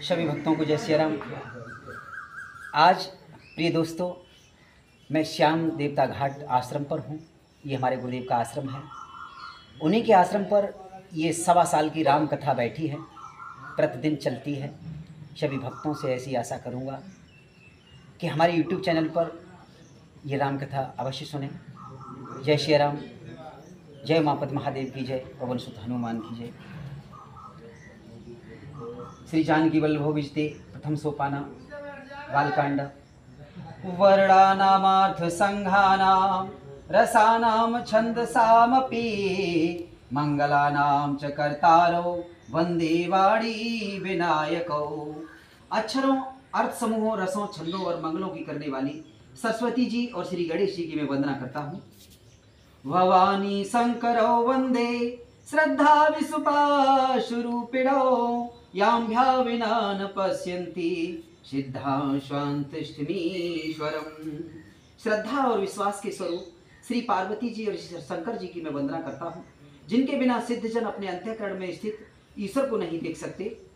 सभी भक्तों को जय सिया राम। आज प्रिय दोस्तों, मैं श्याम देवता घाट आश्रम पर हूँ। ये हमारे गुरुदेव का आश्रम है। उन्हीं के आश्रम पर ये 1.25 साल की राम कथा बैठी है, प्रतिदिन चलती है। सभी भक्तों से ऐसी आशा करूँगा कि हमारे YouTube चैनल पर ये राम कथा अवश्य सुनें। जय सिया राम। जय मापद महादेव की जय, पवन सुत हनुमान की जय। श्री जानकी वल्लभो विजते प्रथम सोपाना बालकांड। वर्णानामर्थ संघानां रसानां छंदसामपि मंगलानां च कर्तारो वंदे वाणी विनायको। अक्षरों, अर्थ समूहों, रसों, छंदों और मंगलों की करने वाली सरस्वती जी और श्री गणेश जी की मैं वंदना करता हूँ। भवानी शंकरो वंदे श्रद्धा विसुपाशुरूपिणो याम्भ्या विना न पश्यन्ति सिद्धां स्वांतिष्ठमीश्वरम्। श्रद्धा और विश्वास के स्वरूप श्री पार्वती जी और शंकर जी की मैं वंदना करता हूँ, जिनके बिना सिद्धजन अपने अंतःकरण में स्थित ईश्वर को नहीं देख सकते।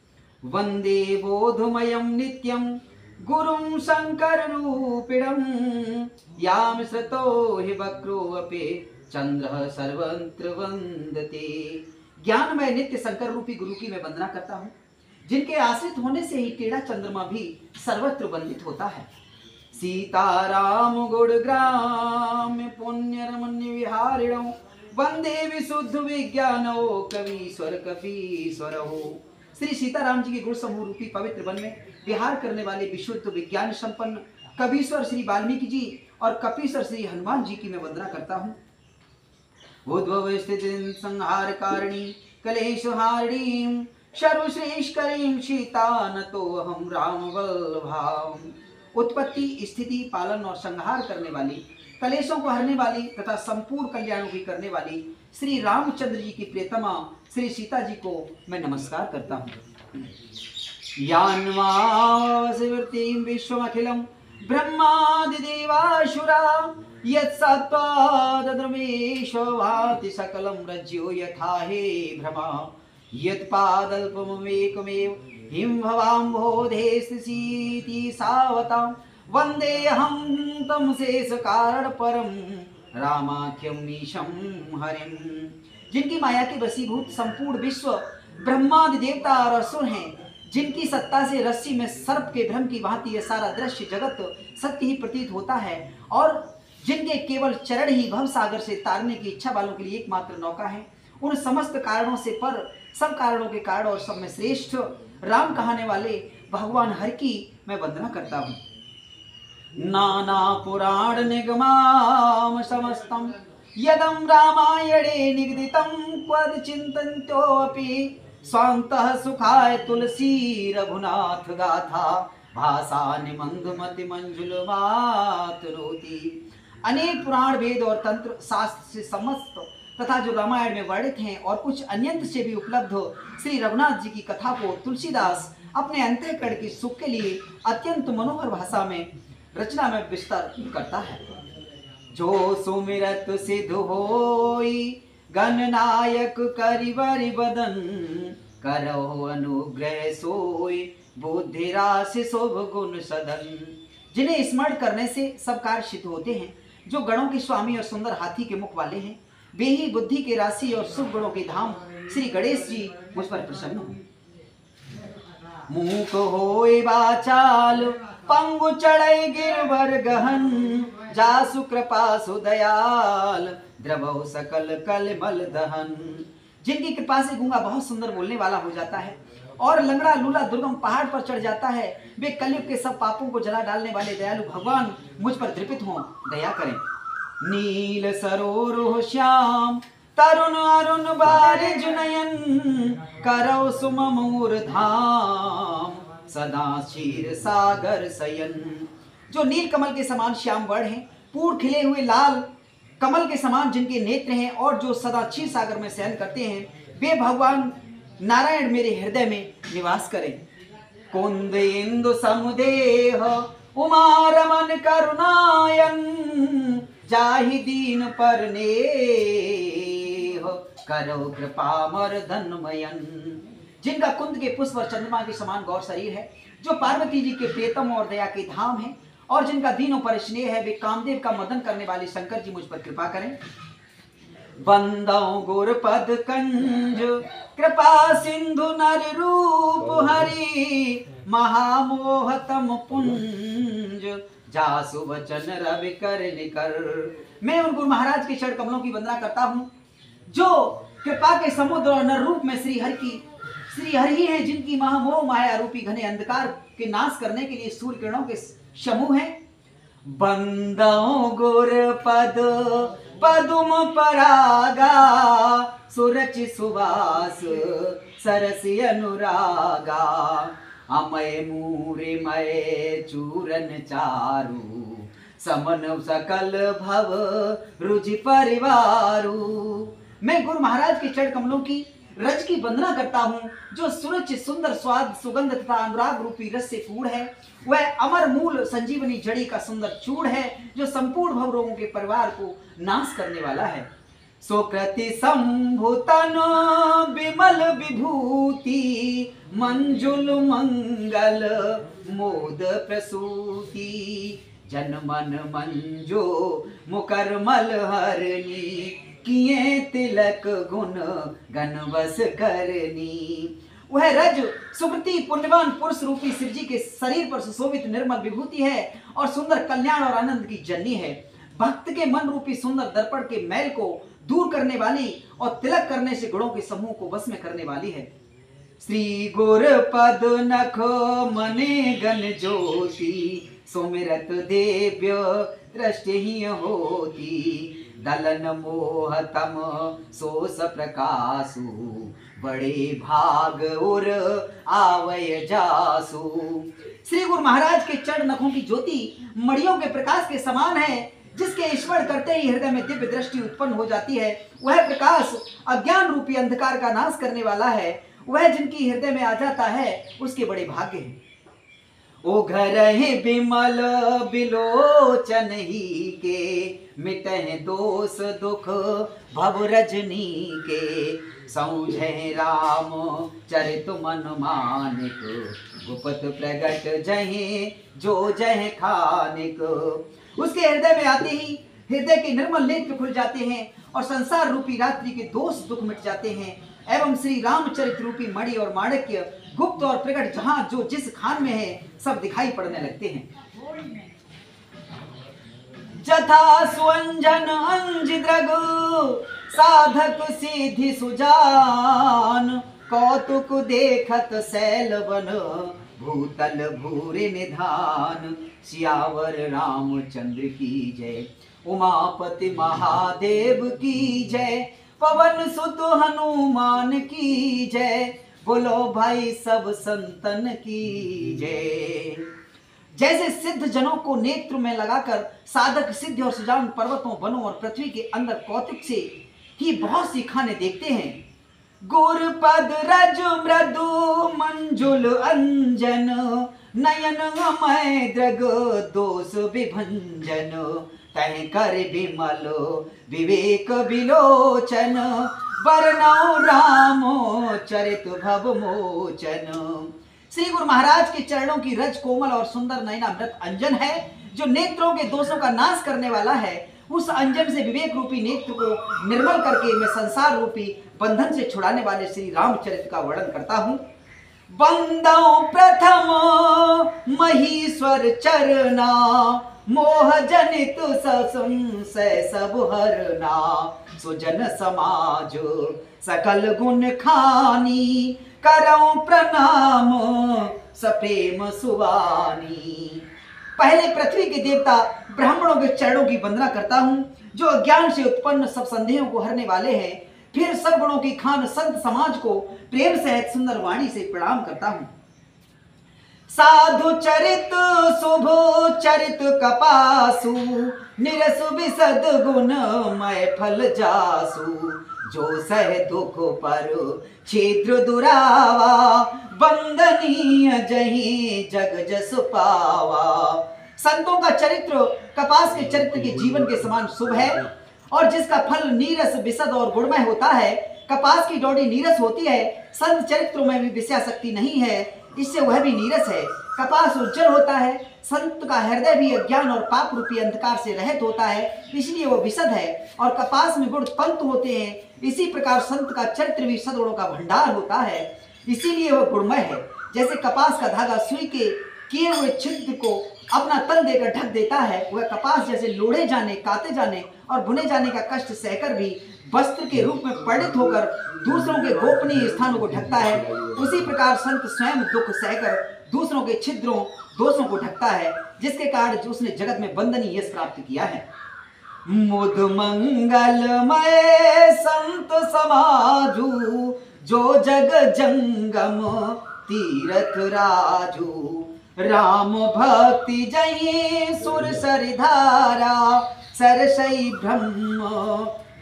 वंदे बोधमयं नित्यं गुरुं शंकर रूपिणं याम श्रुतो हि वक्रो अपि चंद्र सर्वत्र वंदते। ज्ञानमय नित्य शंकर रूपी गुरु की मैं वंदना करता हूँ, जिनके आश्रित होने से ही टेढ़ा चंद्रमा भी सर्वत्र वंदित होता है। सीताराम गुणग्राम पुण्य रमण्य विहारिणो वंदे विशुद्ध विज्ञानो कवीश्वर कपीश्वरो। श्री सीताराम जी के गुण समूह रूपी पवित्र वन में विहार करने वाले विशुद्ध विज्ञान संपन्न कवीश्वर श्री वाल्मीकि जी और कपीश्वर श्री हनुमान जी की मैं वंदना करता हूँ। उद्भव स्थिति संहार कारिणी कलेश हारिणीं सर्वश्रेष्ठकरीं सीता नतो हम राम वल्लभाम। उत्पत्ति, स्थिति, पालन और संहार करने वाली, कलेशों को हरने वाली तथा संपूर्ण कल्याणों की करने वाली श्री रामचंद्र जी की प्रियतमा श्री सीता जी को मैं नमस्कार करता हूँ। यान्मावसवर्तीं विश्वमखिलं ब्रह्मादिदेवासुरा यत्सत्त्वादद्रमेशभाति सकलं रज्यो यथा हे भ्रमा यत्पादल्पमेकमेव हिमभवाम्भोधेस्थिसीति सावतां वन्देऽहं तं शेषकारणपरं रामाख्यं मीशं हरिं। जिनकी माया के वशीभूत संपूर्ण विश्व ब्रह्मादि देवता और असुर हैं, जिनकी सत्ता से रस्सी में सर्प के भ्रम की भांति यह सारा दृश्य जगत सत्य ही प्रतीत होता है, और जिनके केवल चरण ही भव सागर से तारने की इच्छा वालों के लिए एकमात्र नौका है, उन समस्त कारणों से पर सब कारणों के कारण और सब में श्रेष्ठ राम कहने वाले भगवान हरि की मैं वंदना करता हूँ। नाना पुराण निगमाम समस्तम यदम रामायणे निगदितं क्वद चिन्तन्त्योऽपि स्वान्तः सुखाय तुलसी रघुनाथ गाथा भाषा निमंदमति मंजुलमातनोति। अनेक पुराण, वेद और तंत्र शास्त्र से समस्त तथा जो रामायण में वर्णित हैं और कुछ अन्यंत्र से भी उपलब्ध श्री रघुनाथ जी की कथा को तुलसीदास अपने अंतःकरण के सुख के लिए अत्यंत मनोहर भाषा में रचना में विस्तार करता है। जो सुमिरत सिद्ध होई गणनायक करिवरि बदन करो अनुग्रह सोई बुद्धि राशि शुभ गुण सदन। जिन्हें स्मरण करने से सब कार्य सिद्ध होते हैं, जो गणों के स्वामी और सुंदर हाथी के मुख वाले हैं, वे ही बुद्धि के राशि और शुभ गुणों के धाम श्री गणेश जी मुझ पर प्रसन्न हो। मूक होए वाचाल पंगु चढ़े गिरवर गहन जासु कृपा सुदयाल द्रवो सकल कलमल दहन। जिनकी कृपा से गूंगा बहुत सुंदर बोलने वाला हो जाता है और लंगड़ा लूला दुर्गम पहाड़ पर चढ़ जाता है, वे कलयुग के सब पापों को जला डालने वाले दयालु भगवान मुझ पर दृपित हों, दया करें। नील सरोरुह श्याम तरुण अरुण बारिज नयन करौ सुममूर धाम सदा क्षीर सागर शयन। जो नील कमल के समान श्याम वर्ण हैं, पूर्ण खिले हुए लाल कमल के समान जिनके नेत्र हैं और जो सदा क्षीर सागर में शयन करते हैं, वे भगवान नारायण मेरे हृदय में निवास करें। कुंद इंदु समुदेह उमा रमन करुणायन जाहि दीन परनेह करो कृपा मर्दनमयन। जिनका कुंद के पुष्प और चंद्रमा के समान गौर शरीर है, जो पार्वती जी के प्रियतम और दया के धाम है, और जिनका दीनों पर स्नेह है, वे कामदेव का मदन करने वाले शंकर जी मुझ पर कृपा करें। वंदौ गुरपद कंज कृपा सिंधु नर रूप हरि, महामोहतम पुंज जासु वचन रवि कर निकर। मैं उन गुरु महाराज के चरण कमलों की वंदना करता हूँ, जो कृपा के समुद्र और नर रूप में श्री हरि ही हैं, जिनकी महामोह माया रूपी घने अंधकार के नाश करने के लिए सूर्य किरणों के समूह हैं। बंदौ गुर पद पदुम परागा, सुरच सुवास सरसी अनुरागा, अमय मूरे मय चूरन चारु, समन सकल भव रुचि परिवारु। मैं गुरु महाराज के चरण कमलों की रज की वंदना करता हूँ, जो सुरुचि सुंदर स्वाद सुगंध तथा अनुराग रूपी रस से पूर्ण है। वह अमर मूल संजीवनी जड़ी का सुंदर चूड़ है, जो संपूर्ण भव रोगों के परिवार को नाश करने वाला है। सुकृति संभुतन विमल विभूति, मंजुल मंगल मोद प्रसूति, जन मन मंजो मुकरमल हरनी, किए तिलक गुण गणवस करनी। वह रज सुकृति पुण्यवान पुरुष रूपी शिव जी के शरीर पर सुशोभित निर्मल विभूति है और सुंदर कल्याण और आनंद की जननी है। भक्त के मन रूपी सुंदर दर्पण के मैल को दूर करने वाली और तिलक करने से गुणों के समूह को वश में करने वाली है। श्री गुर पद नख मने गण ज्योति, सुमिरत देव्य दृष्टि ही होती, दलन मोहतम सोस प्रकाशु, बड़े भाग उर आवय जासु। श्री गुरु महाराज के चरण नखों की ज्योति मणियों के प्रकाश के समान है, जिसके स्मरण करते ही हृदय में दिव्य दृष्टि उत्पन्न हो जाती है। वह प्रकाश अज्ञान रूपी अंधकार का नाश करने वाला है। वह जिनकी हृदय में आ जाता है, उसके बड़े भाग्य हैं। ओ घर बिमल बिलोचन ही के, मिटह दोष दुख भव रजनी के, सौझे राम चरित मन मानिक, गुपत प्रगट जहे जो जह खानिक। उसके हृदय में आते ही हृदय के निर्मल नेत्र खुल जाते हैं और संसार रूपी रात्रि के दोष दुख मिट जाते हैं, एवं श्री रामचरित रूपी मणि और माणिक्य गुप्त और प्रकट जहां जो जिस खान में है, सब दिखाई पड़ने लगते हैं। जथा सुअंजन अंजिद्रग, साधक सिद्धि सुजान, कौतुक देखत सैलवन, भूतल भूरि निधान। सियावर रामचंद्र की जय, उमापति महादेव की जय, पवन सुत हनुमान की जय, बोलो भाई सब संतन की जय। जैसे सिद्ध जनों को नेत्र में लगाकर साधक सिद्ध और सुजान पर्वतों वनों और पृथ्वी के अंदर कौतुक से ही बहुत सी खाने देखते हैं। गुर पद रज मृदु मंजुल अंजन, नयन अमय द्रग दोष विभंजन, तह कर विमल विवेक विलोचन, वरनौ राम चरित भव मोचन। श्री गुरु महाराज के चरणों की रज कोमल और सुंदर नयनामृत अंजन है, जो नेत्रों के दोषों का नाश करने वाला है। उस अंजन से विवेक रूपी नेत्र को निर्मल करके मैं संसार रूपी बंधन से छुड़ाने वाले श्री रामचरित का वर्णन करता हूँ। वंदौ प्रथम महीश्वर चरना, मोह जनित संशय सब हरना, सुजन समाज सकल गुण खानी, करऊं प्रणाम सप्रेम सुवानी। पहले पृथ्वी के देवता ब्राह्मणों के चरणों की वंदना करता हूँ, जो अज्ञान से उत्पन्न सब संदेहों को हरने वाले हैं। फिर सब गुणों की खान संत समाज को प्रेम सहित सुंदर वाणी से प्रणाम करता हूँ। साधु चरित शुभ चरित कपासु, निरसु विसद गुण मय फल जासु, जो सह दुख पर छिद्र दुरावा, वंदनीय जही जग जस पावा। संतों का चरित्र कपास के चरित्र के जीवन के समान शुभ है और जिसका फल नीरस, विशद और गुणमय होता है। कपास की डोरी नीरस होती है, संत चरित्रों में भी विषयाशक्ति नहीं है, इससे वह भी नीरस है। कपास उज्जवल होता है, संत का हृदय भी अज्ञान और पाप रूपी अंधकार से रहित होता है, इसलिए वो विशद है। और कपास में गुण पंत होते हैं, इसी प्रकार संत का चरित्र भी सद्गुणों का भंडार होता है, इसीलिए वह गुणमय है। जैसे कपास का धागा सुई के किए हुए छिद्र को अपना तन देकर ढक देता है, वह कपास जैसे लोढ़े जाने, काते जाने और बुने जाने का कष्ट सहकर भी वस्त्र के रूप में परिणित होकर दूसरों के गोपनीय स्थानों को ढकता है, उसी प्रकार संत स्वयं दुख सहकर दूसरों के छिद्रों, दोषों को ढकता है, जिसके कारण उसने जगत में वंदनीय यश प्राप्त किया है। मुद मंगलमय संत समाजू, जो जग जंगम तीरथ राजू। राम भक्ति जही सुर सरिधारा, सरसई ब्रह्म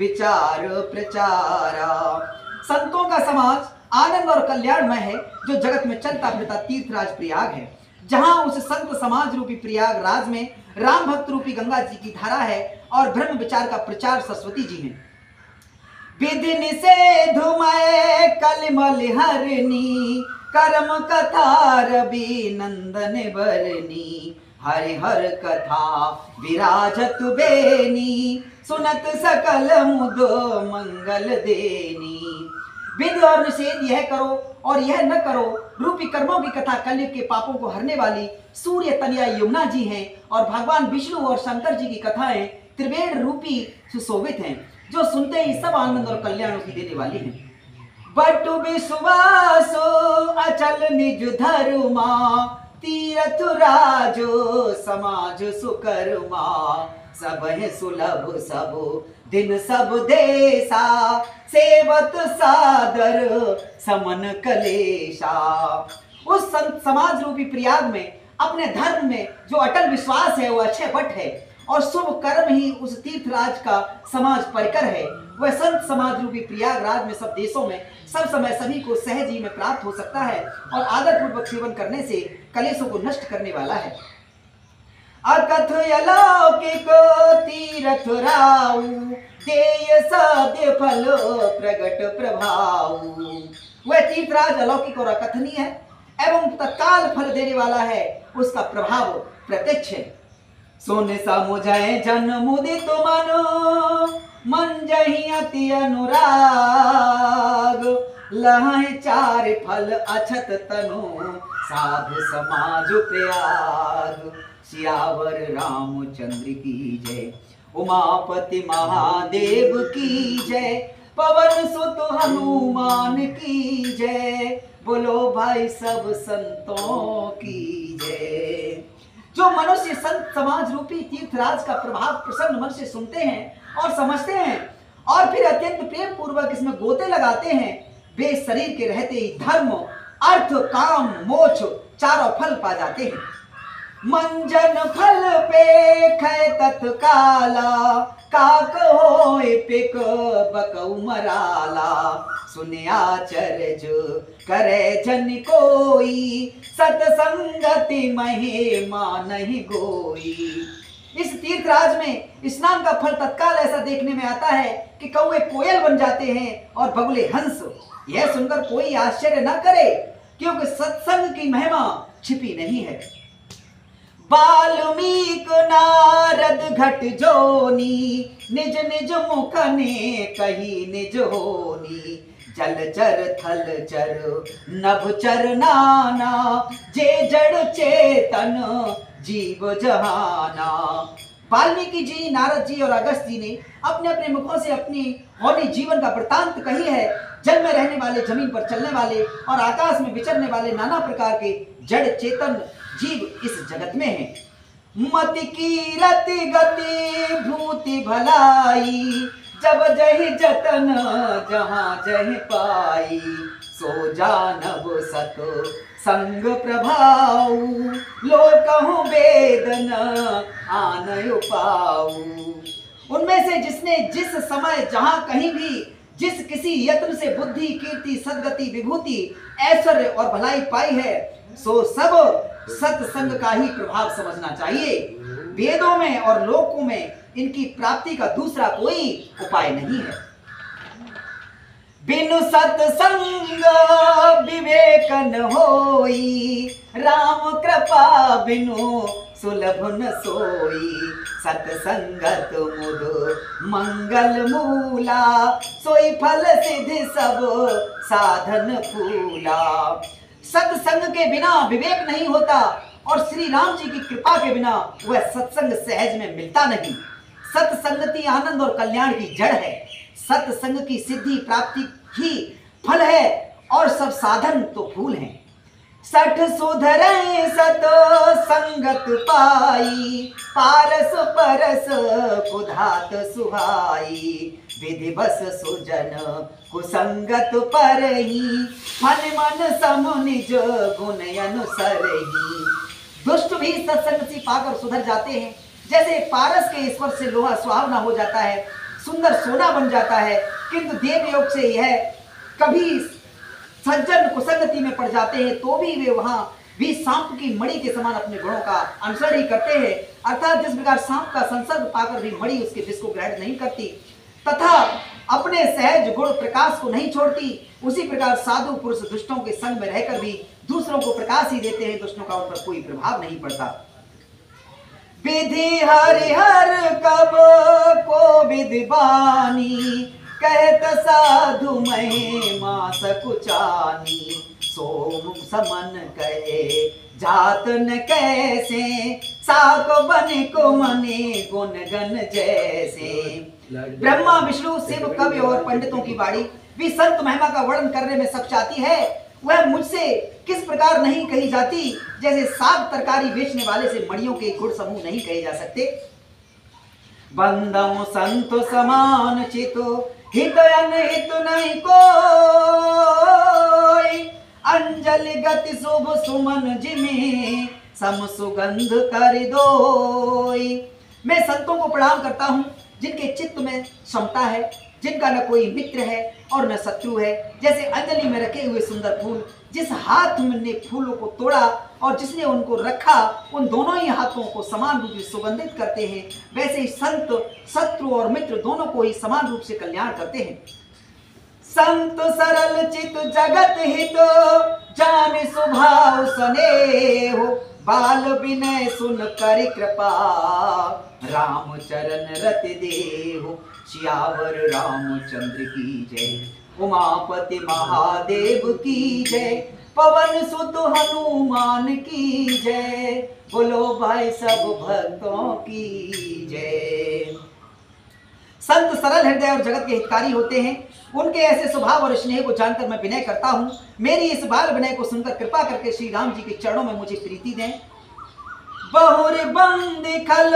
विचार प्रचारा। संतों का समाज आनंद और कल्याणमय है, जो जगत में चलता फिरता तीर्थराज प्रयाग है। जहां उस संत समाज रूपी प्रयाग राज में राम भक्त रूपी गंगा जी की धारा है और ब्रह्म विचार का प्रचार सरस्वती जी हैं। विधि निषेधमय कलिमल हरनी, कर्म कथा रवि नंदन बरनी। हरि हर कथा विराजत बेनी, सुनत सकल मुद मंगल देनी। विधि और निषेध यह करो और यह न करो रूपी कर्मों की कथा कलयुग के पापों को हरने वाली सूर्य तनया यमुना जी हैं, और भगवान विष्णु और शंकर जी की कथाएं त्रिवेण रूपी सुशोभित हैं, जो सुनते ही सब आनंद और कल्याण की देने वाली हैं। बटु विश्वास अचल निज धर्मा, तीरथ राजो समाज सुकर्मा। सब है सुलभ सब दिन सब देशा, सेवत सादर समन कलेशा। उस संत समाज रूपी प्रयाग में अपने धर्म में जो अटल विश्वास है वह अक्षय वट है, और शुभ कर्म ही उस तीर्थराज का समाज परिकर है। वह संत समाज रूपी प्रयागराज में सब देशों में सब समय सभी को सहज ही में प्राप्त हो सकता है, और आदर पूर्वक सेवन करने से कलेशों को नष्ट करने वाला है। अकथ अलौकिक तीरथ राऊ, देय सद्य फल प्रगट प्रभाऊ। वह तीर्थराज अलौकिक और अकथनीय है एवं तत्काल फल देने वाला है, उसका प्रभाव प्रत्यक्ष है। सोने समुझय जन मुदित मन जहि अति अनुराग। लहै चार फल अछत तनु, साधु समाज प्रयाग। सियावर रामचंद्र की जय, उमापति महादेव की जय। पवन सुत हनुमान की जय, बोलो भाई सब संतों की जय। जो मनुष्य संत समाज रूपी तीर्थराज का प्रभाव प्रसन्न मन से सुनते हैं और समझते हैं, और फिर अत्यंत प्रेम पूर्वक इसमें गोते लगाते हैं, वे शरीर के रहते ही धर्म, अर्थ, काम, मोक्ष चारों फल पा जाते हैं। मंजन फल पे खै तत्काला, काक होय पिक बकौ मराला। सुनिया चरज करे जन कोई, सतसंगति महे मानहि गोई। इस तीर्थराज में स्नान का फल तत्काल ऐसा देखने में आता है कि कौवे कोयल बन जाते हैं और बगुले हंस। यह सुनकर कोई आश्चर्य न करे, क्योंकि सत्संग की महिमा छिपी नहीं है। वाल्मीक नारद घट जोनी, निज निज मुख ने कही निज होनी। जलचर थलचर नभचर नाना, जे जड़ चेतन जीव जहाना। वाल्मीकि जी, नारद जी और अगस्त्य जी ने अपने अपने मुखों से अपनी होनी जीवन का वृतांत कही है। जल में रहने वाले, जमीन पर चलने वाले और आकाश में विचरने वाले नाना प्रकार के जड़ चेतन जीव इस जगत में हैं। मति की रति गति भूति भलाई, जब जहि जतन जहाँ जहि पाई। सो जानब सत संग प्रभाऊ, लोकहु वेदन आनय पाऊ। उनमें से जिसने जिस समय जहाँ कहीं भी जिस किसी यत्न से बुद्धि, कीर्ति, सद्गति, विभूति, ऐश्वर्य और भलाई पाई है, सो सब सत्संग का ही प्रभाव समझना चाहिए। वेदों में और लोकों में इनकी प्राप्ति का दूसरा कोई उपाय नहीं है। बिनु सत्संग विवेक न होई, राम कृपा बिनु सुलभ न सोई। सत्संगत मुद मंगल मूला, सोई फल सिद्धि सब साधन फूला। सत्संग के बिना विवेक नहीं होता और श्री राम जी की कृपा के बिना वह सत्संग सहज में मिलता नहीं। सत्संगति आनंद और कल्याण की जड़ है। सत्संग की सिद्धि प्राप्ति ही फल है और सब साधन तो फूल हैं। सठ सुधरे सत संगत पाई, पारस परस कुधात सुहाई। विधि बस सुजन कुसंगत परही, मन मन सम निज गुण अनुसरही। दुष्ट भी सत्संग से पाकर सुधर जाते हैं। जैसे पारस के स्पर्श से लोहा सुहावना हो जाता है, सुंदर सोना बन जाता है, किंतु देव योग से यह कभी सज्जन कुसंगति में पड़ जाते हैं तो भी वे वहां भी सांप की मणि के समान अपने गुणों का अनुसरण ही करते हैं। अर्थात जिस प्रकार सांप का संसर्ग पाकर भी मणि उसके विष को ग्रहण नहीं करती तथा अपने सहज गुण प्रकाश को नहीं छोड़ती, उसी प्रकार साधु पुरुष दुष्टों के संग में रहकर भी दूसरों को प्रकाश ही देते हैं, दुष्टों का उन पर कोई प्रभाव नहीं पड़ता। विधि हरिहर कब को विधि बानी, कहत साधु महिमा सकुचानी। सोम समन कहे जात न कैसे, साक बने को मने गुण गण जैसे। ब्रह्मा विष्णु शिव कवि और पंडितों की वाणी भी संत महिमा का वर्णन करने में सब चाहती है, वह मुझसे किस प्रकार नहीं कही जाती। जैसे साग तरकारी बेचने वाले से मणियों के गुण समूह नहीं कहे जा सकते। बंदम संत समान चितो, हित अनहित नहीं कोई। अंजलि गति शुभ सुमन जिमे, सम सुगंध कर दोई। मैं संतों को प्रणाम करता हूँ जिनके चित्त में समता है, जिनका न कोई मित्र है और न शत्रु है। जैसे अंजलि में रखे हुए सुंदर फूल, जिस हाथ ने फूलों को तोड़ा और जिसने उनको रखा, उन दोनों ही हाथों को समान रूप से सुगंधित करते हैं, वैसे ही संत शत्रु और मित्र दोनों को ही समान रूप से कल्याण करते हैं। संत सरल चित जगत हित, जान स्वभाव स्नेह। बाल विनय सुन कर कृपा, राम चरण रति देहु। सियावर रामचंद्र की जय, उमापति महादेव की जय। पवन सुत हनुमान की जय, बोलो भाई सब भक्तों की जय। संत सरल हृदय और जगत के हितकारी होते हैं। उनके ऐसे स्वभाव और स्नेह को जानकर मैं विनय करता हूँ। मेरी इस बाल विनय को सुनकर कृपा करके श्री राम जी के चरणों में मुझे प्रीति दें। बहुर बंद खल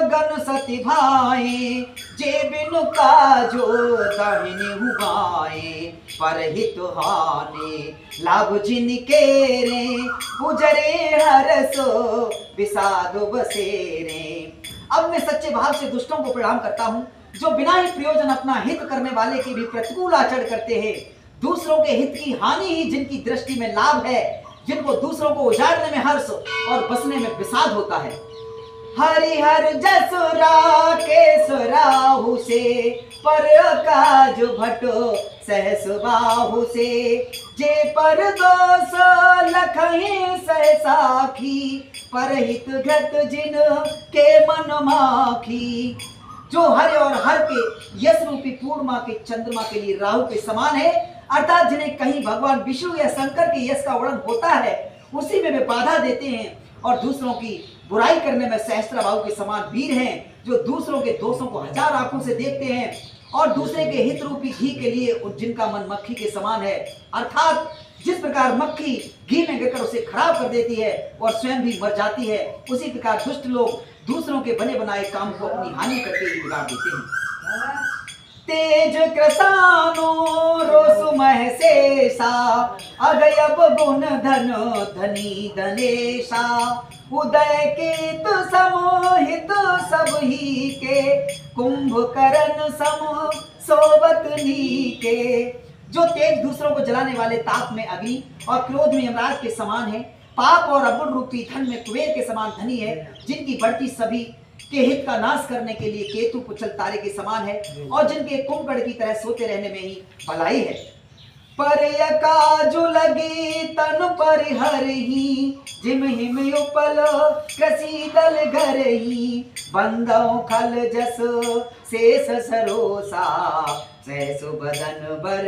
गन सति भाई, जे बिनु काजो दाहिने हुआए। परहित हानि लाभ जिनके रे, उजरे हरसो विषाद बसेरे। अब मैं सच्चे भाव से दुष्टों को प्रणाम करता हूँ, जो बिना ही प्रयोजन अपना हित करने वाले के भी प्रतिकूल आचरण करते हैं। दूसरों के हित की हानि ही जिनकी दृष्टि में लाभ है, जिनको दूसरों को उजाड़ने में हर्ष और बसने में विषाद होता है। हरिहर जसुरा के राहु से, पर काज भटो सहस बाहु से। जे पर दोष लखहि सहसाखी, परहित घट जिन के मन माखी। जो हर और हर के यश रूपी पूर्णिमा के चंद्रमा के लिए राहु के समान है, अर्थात जिन्हें कहीं भगवान विष्णु या शंकर के यश का वर्णन होता है, उसी में वे बाधा देते हैं और दूसरों की बुराई करने में सहस्त्रबाहु के समान वीर हैं, जो दूसरों के दोषों को हजार आंखों से देखते हैं और दूसरे के हित रूपी घी के लिए जिनका मन मक्खी के समान है। अर्थात जिस प्रकार मक्खी घी में गिरकर उसे खराब कर देती है और स्वयं भी मर जाती है, उसी प्रकार दुष्ट लोग दूसरों के बने बनाए काम को अपनी हानि करके ही बिगाड़ देते हैं। तेज कृसानो रोसुमह शेषा, अगयब गुण धन धनी धनेशा। उदय केत समोहित सब ही के, कुंभकर्ण सम सोबत नीके। जो तेज दूसरों को जलाने वाले ताप में अग्नि और क्रोध में यमराज के समान है, पाप और अवगुण रूपी धन में कुबेर के समान धनी है, जिनकी बढ़ती सभी के हित का नाश करने के लिए केतु पुच्छल तारे के समान है, और जिनके कुंकड़ की तरह सोते रहने में ही भलाई है। पर काजु लगी तन पर हर ही, जिम हिम उपल कसी दल घर ही, बंदौ खल जस शेष सरोसा, सहसु बदन बर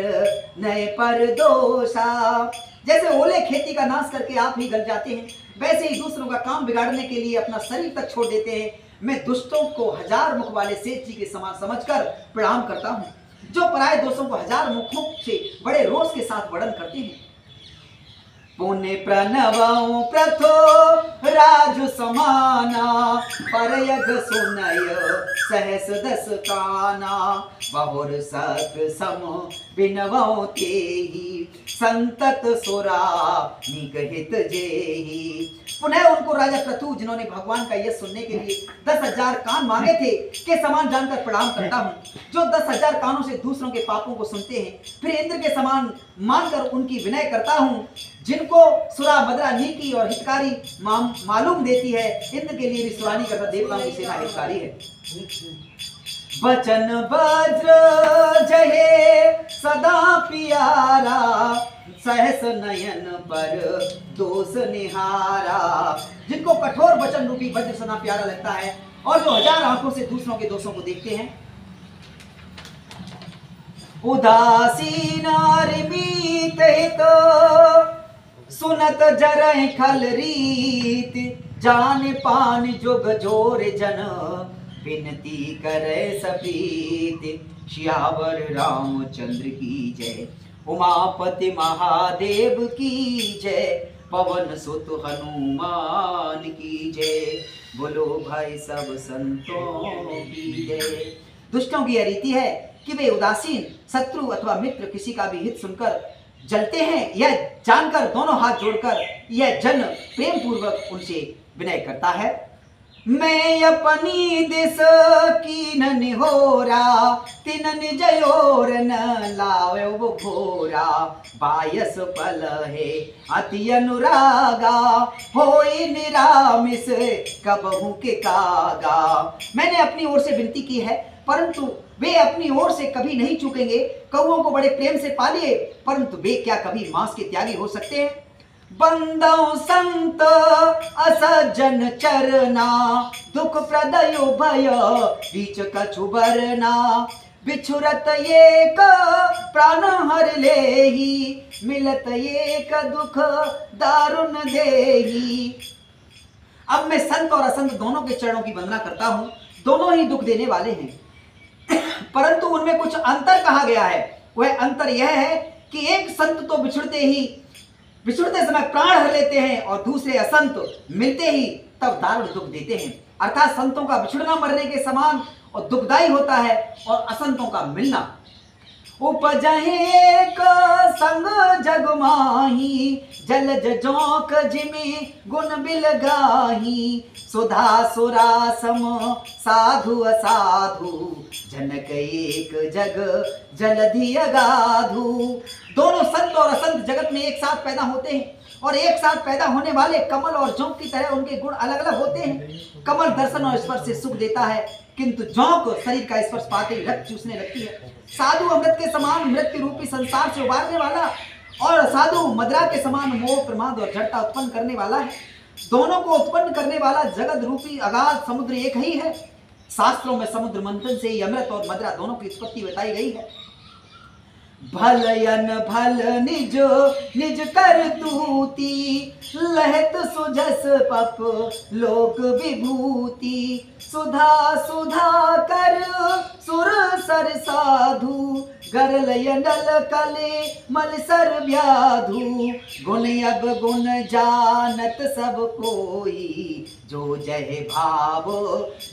नए पर दोषा। जैसे ओले खेती का नाश करके आप ही गल जाते हैं, वैसे ही दूसरों का काम बिगाड़ने के लिए अपना शरीर तक छोड़ देते हैं। मैं दुष्टों को 1000 मुख वाले सेठ जी के समान समझकर प्रणाम करता हूँ, जो पराये दोषों को 1000 मुखों से बड़े रोष के साथ वर्णन करते हैं। पुण्य प्रणवं प्रथो राजु समाना, परयग सुनय सहस दस काना, बहुर सत सम बिनवं तेहि, संतत सुरा निगहित जेहि। पुनः उनको राजा प्रथु, जिन्होंने भगवान का यश सुनने के लिए 10,000 कान मांगे थे, के समान जानकर प्रणाम करता हूँ, जो 10,000 कानों से दूसरों के पापों को सुनते हैं। फिर इंद्र के समान मानकर उनकी विनय करता हूँ, जिनको सुरा मदरा नीति और हितकारी मालूम देती है। इंद्र के लिए भी सुरानी करता देवताओं की सेना हितकारी है। बचन वज्र जहे सदा प्यारा, सहस नयन पर दोष निहारा। जिनको कठोर वचन रूपी वज्र सदा प्यारा लगता है, और जो 1000 आंखों से दूसरों के दोषों को देखते हैं। उदासीन रीत सुनत जरय खल रीत, जान पान जुग जोर जन, विनती करे सपीत। श्यावर रामचंद्र की जय, उमापति महादेव की जय, पवन सुत हनुमान की जय, बोलो भाई सब संतों की जय। दुष्टों की यह रीति है कि वे उदासीन, शत्रु अथवा मित्र किसी का भी हित सुनकर जलते हैं। यह जानकर दोनों हाथ जोड़कर यह जन प्रेम पूर्वक उनसे विनय करता है। मैं अपनी दिस की निहोरा, तिनन जयोर न लावे वो घोरा, बायस पल है अति अनुरागा, होई निरामिस कबहू के कागा। मैंने अपनी ओर से विनती की है, परंतु वे अपनी ओर से कभी नहीं चूकेंगे। कौओं को बड़े प्रेम से पालिए, परंतु वे क्या कभी मांस के त्यागी हो सकते हैं। बंदौ संत असज्जन चरना, दुख प्रदयो भय बीच कछु बरना, बिछुरत एक प्राण हर लेही, मिलत एक दुख दारुण देही। अब मैं संत और असंत दोनों के चरणों की वंदना करता हूँ। दोनों ही दुख देने वाले हैं, परंतु उनमें कुछ अंतर कहा गया है। वह अंतर यह है कि एक संत तो बिछुड़ते समय प्राण हर लेते हैं, और दूसरे असंत मिलते ही तब दारुण दुख देते हैं। अर्थात संतों का बिछुड़ना मरने के समान और दुखदायी होता है, और असंतों का मिलना। उपजहे एक संग जग माही, जलज जोक जिमे गुण बिलगाही, सुधा सुरा सम साधु असाधु, जनक एक जग जलधि अगाधु। दोनों संत और असंत जगत में एक साथ पैदा होते हैं, और एक साथ पैदा होने वाले कमल और जोंक की तरह उनके गुण अलग अलग होते हैं। कमल दर्शन और स्पर्श से सुख देता है, किंतु जोंक शरीर का स्पर्श पाते ही रक्त चूसने लगती है। साधु अमृत के समान मृत्यु रूपी संसार से उबारने वाला, और साधु मदरा के समान मोह प्रमाद और जड़ता उत्पन्न करने वाला है। दोनों को उत्पन्न करने वाला जगत रूपी अगाध समुद्र एक ही है। शास्त्रों में समुद्र मंथन से ही अमृत और मदरा दोनों की उत्पत्ति बताई गई है। भलयन भल निज निज कर तूती, लहत सुजस पप लोक विभूति, सुधा सुधा कर सुर सर साधु, गरलयनल कले मल सर व्याधु, गुण अब गुण जानत सब कोई, जो जय भाव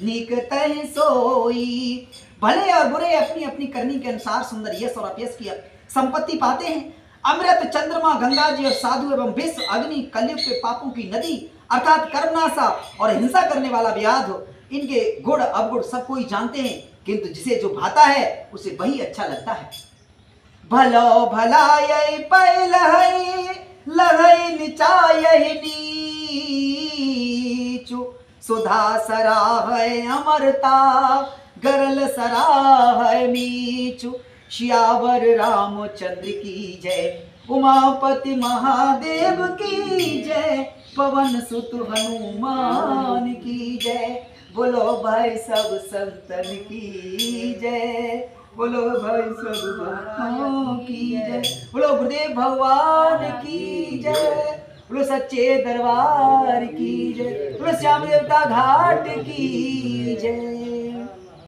निक तह सोई। भले और बुरे अपनी अपनी करनी के अनुसार सुंदर यश और अपयश की संपत्ति पाते हैं। अमृत, चंद्रमा, गंगा जी और साधु एवं विश्व, अग्नि, कलयुग के पापों की नदी अर्थात कर्मनाशा और हिंसा करने वाला व्याध, इनके गुण अवगुण सब कोई जानते हैं, किंतु जिसे जो भाता है उसे वही अच्छा लगता है। भलो भलाई पैलहै लहै निचायै नीचु, सुधा सराहय अमरता, गरल सराहय मीचु। श्यावर रामचंद्र की जय, उमापति महादेव की जय, पवन सुत हनुमान की जय। बोलो भाई सब संतन की जय, बोलो भाई सब भक्तों की जय, बोलो गुरुदेव भगवान की जय, बोलो सच्चे दरबार की जय, बोलो श्याम देवता घाट की जय।